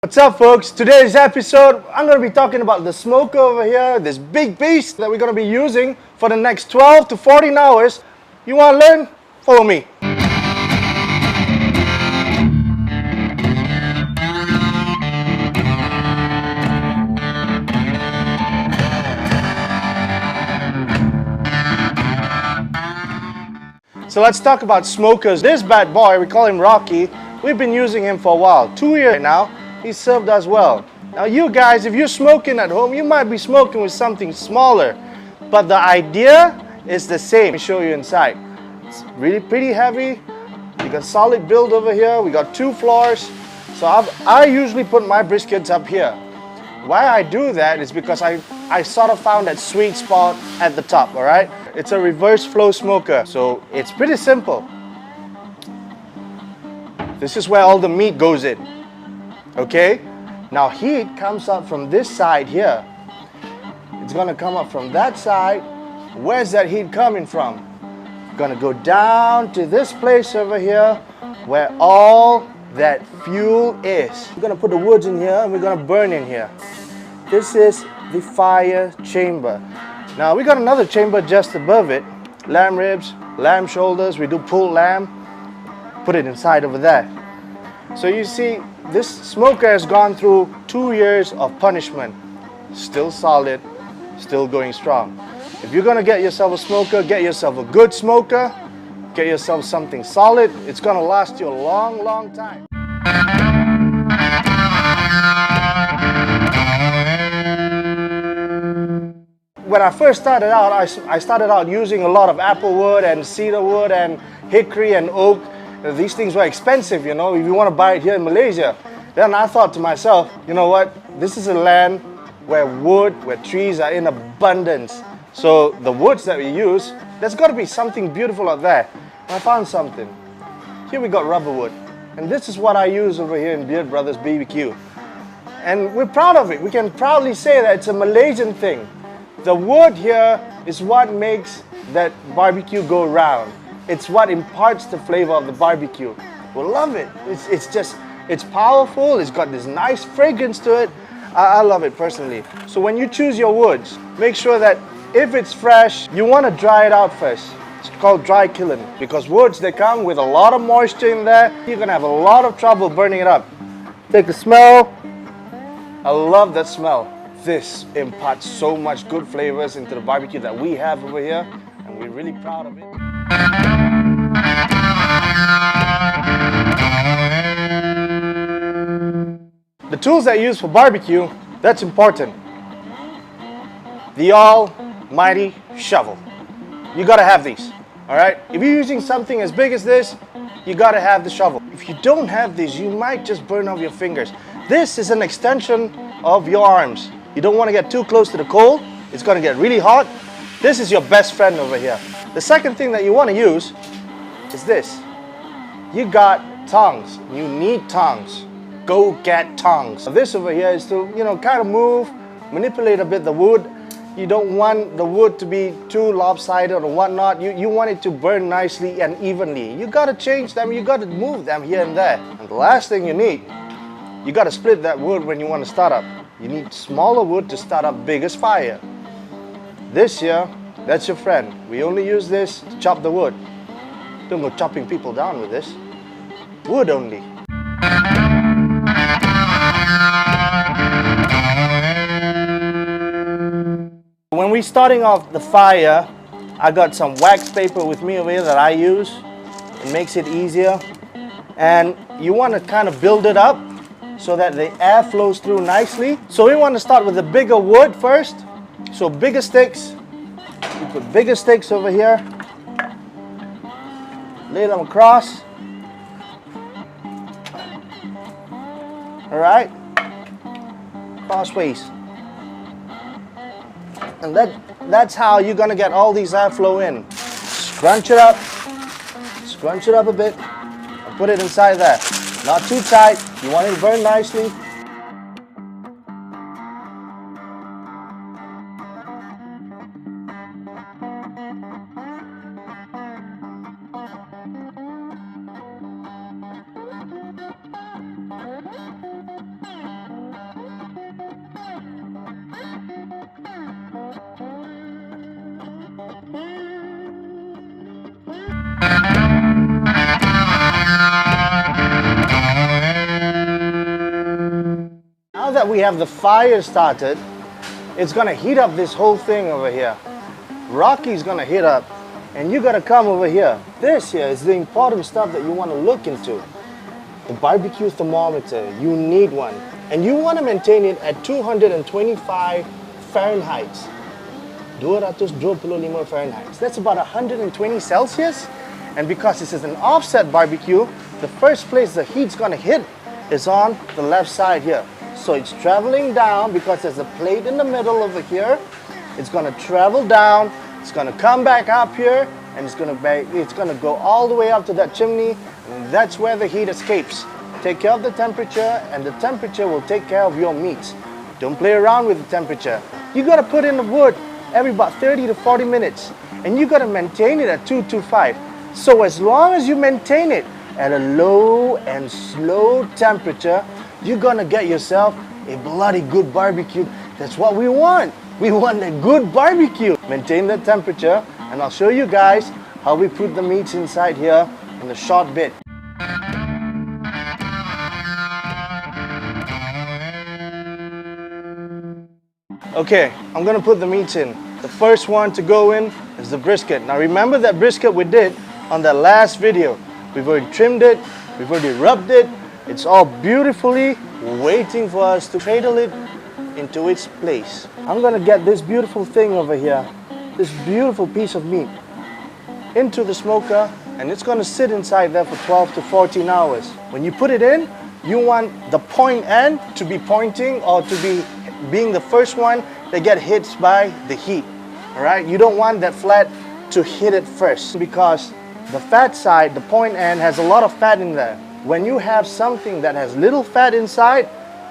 What's up, folks? Today's episode, I'm going to be talking about the smoker over here, this big beast that we're going to be using for the next 12 to 14 hours. You want to learn? Follow me. So let's talk about smokers. This bad boy, we call him Rocky. We've been using him for a while, 2 years now. He served us well. Now you guys, if you're smoking at home, you might be smoking with something smaller, but the idea is the same. Let me show you inside. It's really pretty heavy. We got solid build over here. We got 2 floors. So I usually put my briskets up here. Why I do that is because I sort of found that sweet spot at the top, all right? It's a reverse flow smoker, so it's pretty simple. This is where all the meat goes in, okay? Now heat comes up from this side here. It's gonna come up from that side. Where's that heat coming from? Gonna go down to this place over here where all that fuel is. We're gonna put the woods in here and we're gonna burn in here. This is the fire chamber. Now we got another chamber just above it. Lamb ribs, lamb shoulders, we do pulled lamb. Put it inside over there. So you see, this smoker has gone through 2 years of punishment. Still solid, still going strong. If you're gonna get yourself a smoker, get yourself a good smoker, get yourself something solid. It's gonna last you a long, long time. When I first started out, I started out using a lot of apple wood and cedar wood and hickory and oak. These things were expensive, you know, if you want to buy it here in Malaysia. Then I thought to myself, you know what, this is a land where trees are in abundance. So the woods that we use, there's got to be something beautiful out there. And I found something. Here we got rubber wood. And this is what I use over here in Beard Brothers BBQ. And we're proud of it. We can proudly say that it's a Malaysian thing. The wood here is what makes that barbecue go round. It's what imparts the flavor of the barbecue. We'll love it. It's powerful. It's got this nice fragrance to it. I love it personally. So when you choose your woods, make sure that if it's fresh, you want to dry it out first. It's called dry killing because woods, they come with a lot of moisture in there. You're going to have a lot of trouble burning it up. Take a smell. I love that smell. This imparts so much good flavors into the barbecue that we have over here, and we're really proud of it. The tools that you use for barbecue, that's important. The almighty shovel. You gotta have these, all right? If you're using something as big as this, you gotta have the shovel. If you don't have these, you might just burn off your fingers. This is an extension of your arms. You don't want to get too close to the coal. It's going to get really hot. This is your best friend over here. The second thing that you want to use is this. You got tongs. You need tongs. Go get tongs. This over here is to, kind of move, manipulate a bit the wood. You don't want the wood to be too lopsided or whatnot. You want it to burn nicely and evenly. You got to change them. You got to move them here and there. And the last thing you need, you got to split that wood when you want to start up. You need smaller wood to start up biggest fire. This here, that's your friend. We only use this to chop the wood. Don't go chopping people down with this. Wood only. When we're starting off the fire, I got some wax paper with me over here that I use. It makes it easier. And you want to kind of build it up so that the air flows through nicely. So we want to start with the bigger wood first. So bigger sticks. We put bigger sticks over here. Lay them across. All right. Crossways. And that's how you're gonna get all these airflow in. Scrunch it up a bit, and put it inside there. Not too tight, you want it to burn nicely. Now that we have the fire started, it's gonna heat up this whole thing over here. Rocky's gonna heat up, and you gotta come over here. This here is the important stuff that you wanna look into. The barbecue thermometer, you need one. And you wanna maintain it at 225 Fahrenheit. 225 Fahrenheit. That's about 120 Celsius. And because this is an offset barbecue, the first place the heat's gonna hit is on the left side here. So it's traveling down because there's a plate in the middle over here. It's gonna travel down, it's gonna come back up here, and it's gonna go all the way up to that chimney, and that's where the heat escapes. Take care of the temperature, and the temperature will take care of your meat. Don't play around with the temperature. You gotta put in the wood every about 30 to 40 minutes, and you gotta maintain it at 225. So as long as you maintain it at a low and slow temperature, you're gonna get yourself a bloody good barbecue. That's what we want. We want a good barbecue. Maintain the temperature, and I'll show you guys how we put the meats inside here in a short bit. Okay, I'm gonna put the meats in. The first one to go in is the brisket. Now remember that brisket we did on that last video. We've already trimmed it, we've already rubbed it. It's all beautifully waiting for us to cradle it into its place. I'm gonna get this beautiful thing over here, this beautiful piece of meat, into the smoker, and it's gonna sit inside there for 12 to 14 hours. When you put it in, you want the point end to be pointing or to be being the first one that get hit by the heat. All right, you don't want that flat to hit it first because the fat side, the point end, has a lot of fat in there. When you have something that has little fat inside,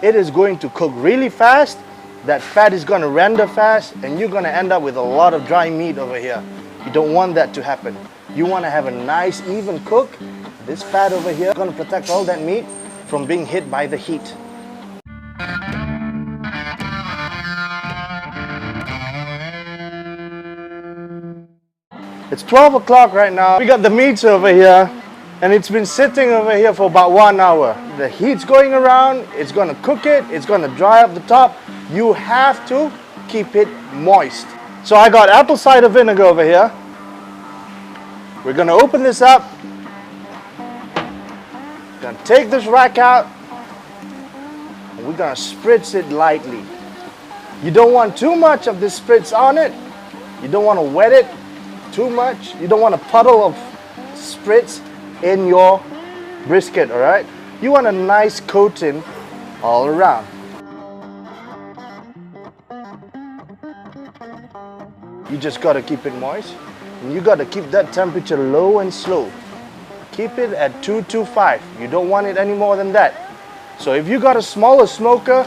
it is going to cook really fast. That fat is going to render fast, and you're going to end up with a lot of dry meat over here. You don't want that to happen. You want to have a nice even cook. This fat over here is going to protect all that meat from being hit by the heat. It's 12 o'clock right now. We got the meats over here, and it's been sitting over here for about 1 hour. The heat's going around, it's gonna cook it, it's gonna dry up the top. You have to keep it moist. So I got apple cider vinegar over here. We're gonna open this up. Gonna take this rack out, and we're gonna spritz it lightly. You don't want too much of this spritz on it. You don't want to wet it too much. You don't want a puddle of spritz in your brisket, all right? You want a nice coating all around. You just got to keep it moist, and you got to keep that temperature low and slow. Keep it at 225. You don't want it any more than that. So if you got a smaller smoker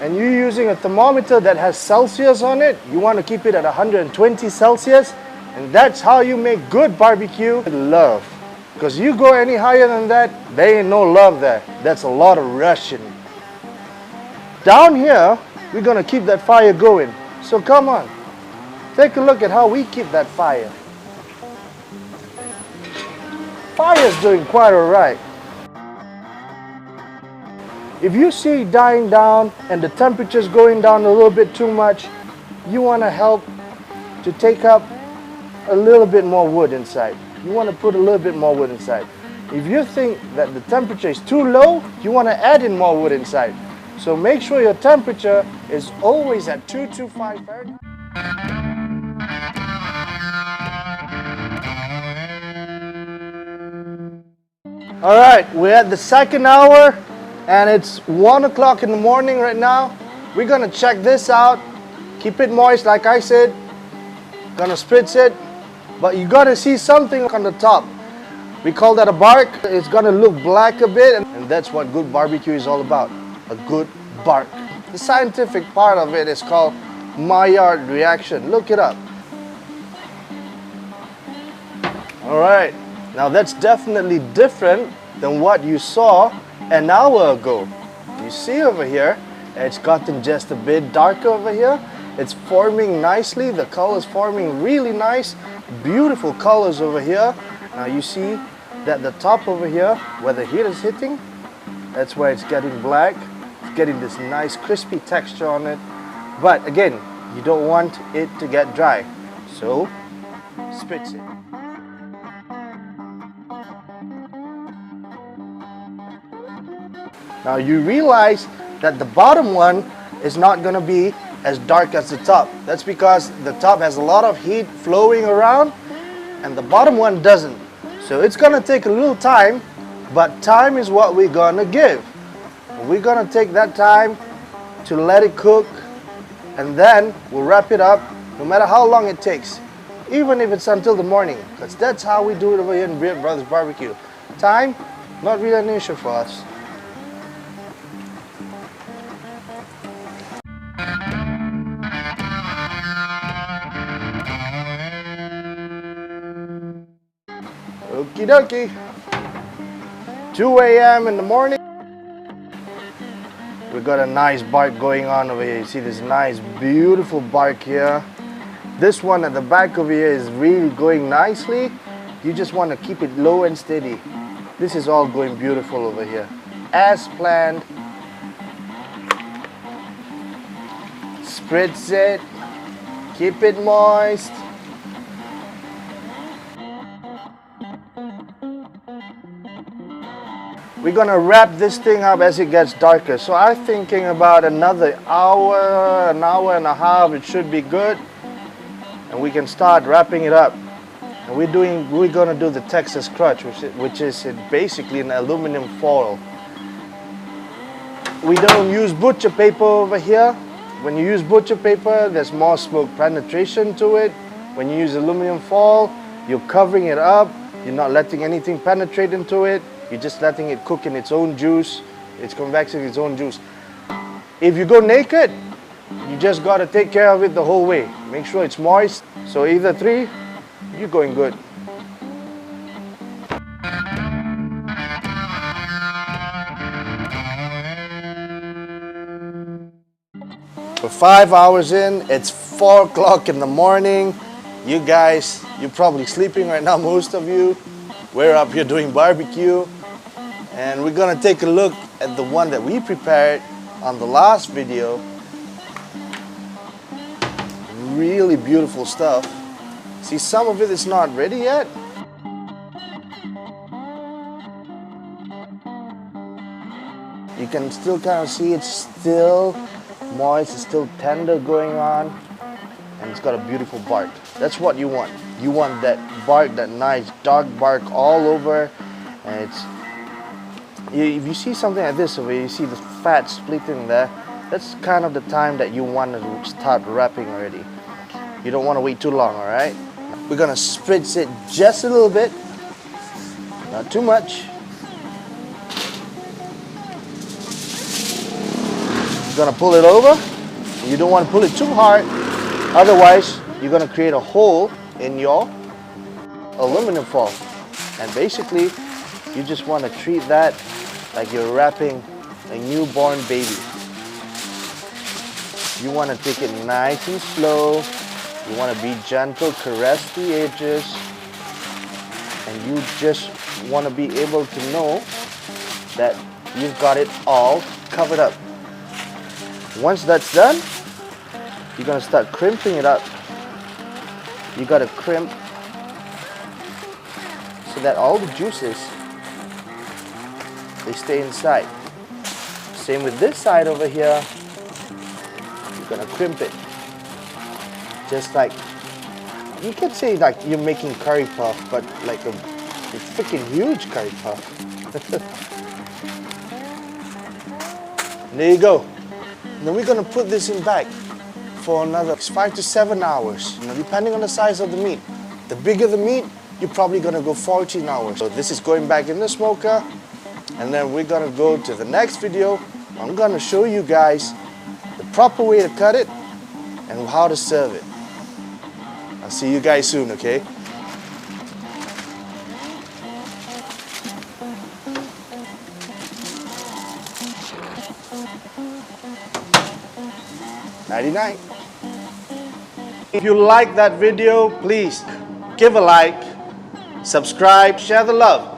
and you're using a thermometer that has Celsius on it, you want to keep it at 120 Celsius. And that's how you make good barbecue with love. Because you go any higher than that, there ain't no love there. That's a lot of rushing. Down here, we're going to keep that fire going. So come on, take a look at how we keep that fire. Fire's doing quite all right. If you see it dying down and the temperature's going down a little bit too much, you want to help to take up a little bit more wood inside. You want to put a little bit more wood inside. If you think that the temperature is too low, you want to add in more wood inside. So make sure your temperature is always at 225 Fahrenheit. All right, we're at the second hour, and it's 1 o'clock in the morning right now. We're gonna check this out. Keep it moist, like I said. Gonna spritz it. But you gotta see something on the top. We call that a bark. It's gonna look black a bit, and that's what good barbecue is all about. A good bark. The scientific part of it is called Maillard reaction. Look it up. All right, now that's definitely different than what you saw an hour ago. You see over here, it's gotten just a bit darker over here. It's forming nicely. The color's forming really nice. Beautiful colors over here. Now you see that the top over here, where the heat is hitting, that's where it's getting black. It's getting this nice crispy texture on it. But again, you don't want it to get dry. So, spritz it. Now you realize that the bottom one is not going to be as dark as the top. That's because the top has a lot of heat flowing around and the bottom one doesn't. So it's going to take a little time, but time is what we're going to give. We're going to take that time to let it cook, and then we'll wrap it up no matter how long it takes, even if it's until the morning, because that's how we do it over here in Beard Brothers Barbecue. Time, not really an issue for us. Okie dokie. 2 a.m. in the morning. We got a nice bark going on over here. You see this nice, beautiful bark here. This one at the back over here is really going nicely. You just want to keep it low and steady. This is all going beautiful over here, as planned. Spritz it. Keep it moist. We're gonna wrap this thing up as it gets darker. So I'm thinking about another hour, an hour and a half, it should be good. And we can start wrapping it up. And we're gonna do the Texas crutch, which is basically an aluminum foil. We don't use butcher paper over here. When you use butcher paper, there's more smoke penetration to it. When you use aluminum foil, you're covering it up. You're not letting anything penetrate into it. You're just letting it cook in its own juice. It's convexing its own juice. If you go naked, you just got to take care of it the whole way. Make sure it's moist. So either 3, you're going good. For 5 hours in, it's 4 o'clock in the morning. You guys, you're probably sleeping right now, most of you. We're up here doing barbecue. And we're gonna take a look at the one that we prepared on the last video. Really beautiful stuff. See, some of it is not ready yet. You can still kind of see it's still moist, it's still tender going on, and it's got a beautiful bark. That's what you want. You want that bark, that nice dark bark all over, and if you see something like this over here, you see the fat splitting there, that's kind of the time that you want to start wrapping already. You don't want to wait too long, alright? We're going to spritz it just a little bit, not too much. You're going to pull it over. You don't want to pull it too hard, otherwise you're going to create a hole in your aluminum foil. And basically, you just want to treat that like you're wrapping a newborn baby. You want to take it nice and slow. You want to be gentle, caress the edges. And you just want to be able to know that you've got it all covered up. Once that's done, you're going to start crimping it up. You got to crimp so that all the juices, they stay inside. Same with this side over here. You're gonna crimp it. Just like, you could say like you're making curry puff, but like a freaking huge curry puff. There you go. And then we're gonna put this in bag for another 5 to 7 hours, depending on the size of the meat. The bigger the meat, you're probably gonna go 14 hours. So this is going back in the smoker. And then we're gonna go to the next video. I'm gonna show you guys the proper way to cut it and how to serve it. I'll see you guys soon, okay? $99. If you like that video, please give a like, subscribe, share the love.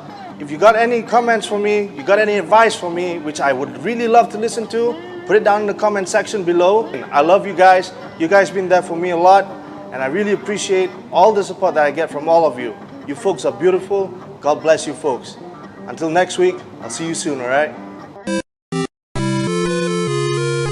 If you got any comments for me, you got any advice for me, which I would really love to listen to, put it down in the comment section below. I love you guys. You guys been there for me a lot, and I really appreciate all the support that I get from all of you. You folks are beautiful. God bless you folks. Until next week, I'll see you soon, all right?